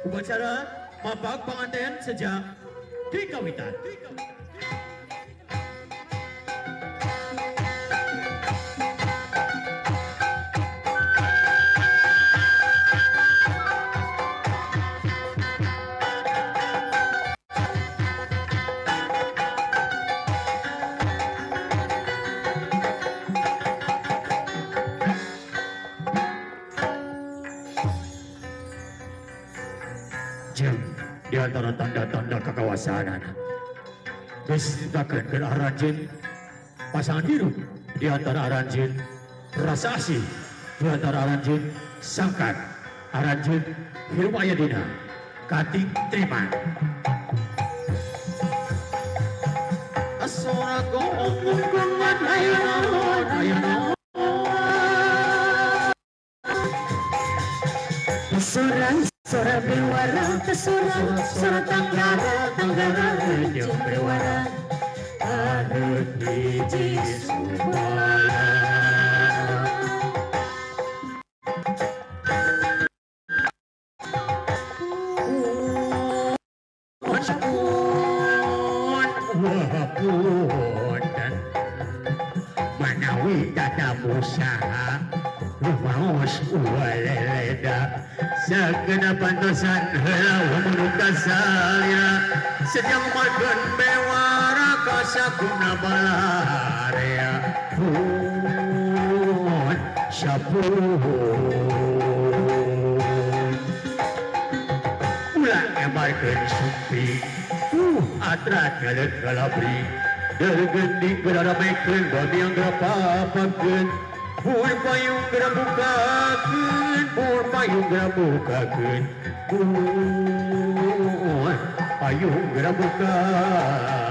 Upacara mapak pengantin sejak di kawitan. Jeng di antara tanda-tanda kekuasaan disitakan ke Aranjin pasangan biru di antara Aranjin rasa asih di antara Aranjin sangkat Aranjin Hilmayadina Kating Triman Asorago Mungkungan Ayanon Sora bewara sora tanggara jeung bewara areut hiji supaya wapun manawi tata usaha rumaos waleleda segenap pantosan heula munuka salira sedang makan bewara kasakuna balarea pun sapun ulah emarkeun sumpi atrat galet galabri degendi galaramekeun bami anggra papakeun pur payung geura bukakeun pur payung geura bukakeun pur payung geura bukakeun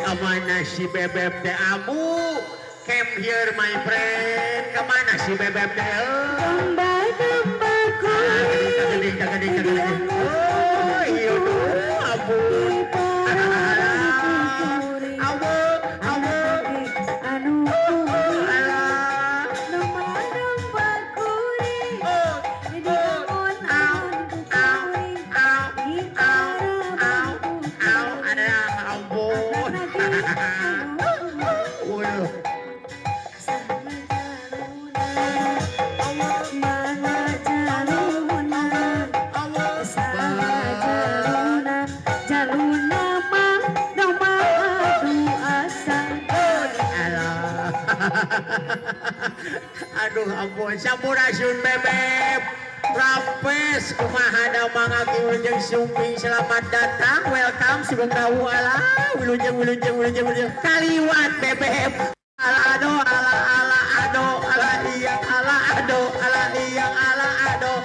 Kemana si bebek teh amu? Came here my friend. Kemana si bebek teh? Domba-dombaku. Oh iya tuh abu. Aduh ampun sampurasun bebek Rapes kumaha da mangagi wilujeng sumping selamat datang welcome sugeng tahu ala wilujeng kaliwat bebek ala ado ala ado ala iyang ala ado ala iyang ala ado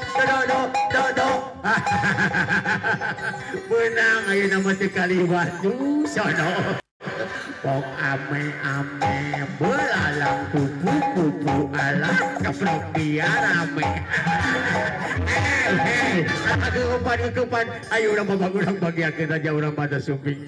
do benang ayeuna mah teu kaliwat sono pok ame belalang kupu alah keprok dia rame aduh umpan ayo urang babagulang bagiakeun aja urang pada sumping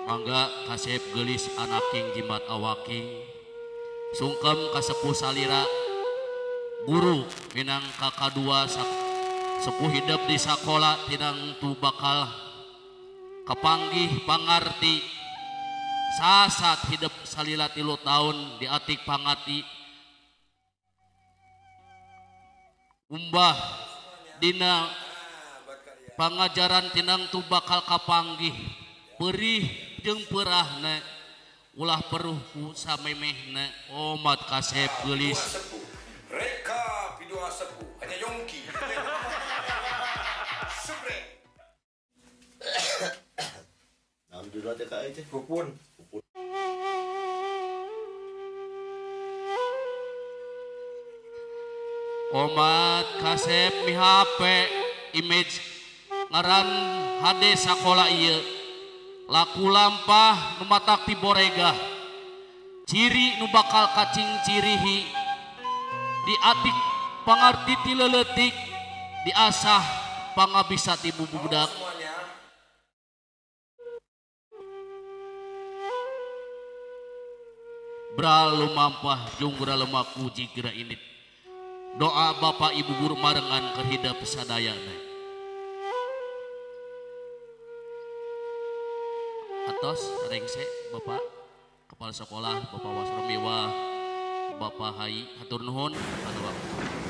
Mangga kasep gelis anaking jimat awaking sungkem kasepuh salira guru minang kakak dua sepuh hidup di sakola tinang tu bakal kepanggih pangarti sasat hidup salila 3 tahun di atik pangati umbah dina pangajaran tinang tu bakal kapanggih perih jeung perahna ulah peruhku samemehna omat kasep geulis reka pidua sepuh hanya yongki supre naon dulu teh ka teh pupun omat kasep mihape image ngaran HD sakola ieu laku lampah nu matak ti borega ciri nu bakal kacing cirihi di atik pangarti ti leuletik diasah pangabisa ti bubudak bra lumampah junggra lemak uji kira init doa bapak ibu guru marengan kehidap sadayana atos rengse bapak kepala sekolah bapak Wasromiwa bapak Hai hatur nuhun anu waktu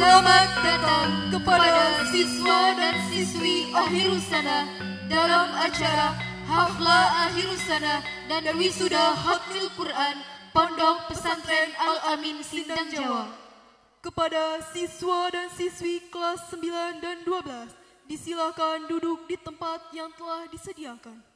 Selamat datang kepada siswa dan siswi Akhirusana dalam acara Hafla Akhirusana dan Wisuda Hatmil Quran Pondok Pesantren Al-Amin Sindang Jawa. Kepada siswa dan siswi kelas 9 dan 12, disilakan duduk di tempat yang telah disediakan.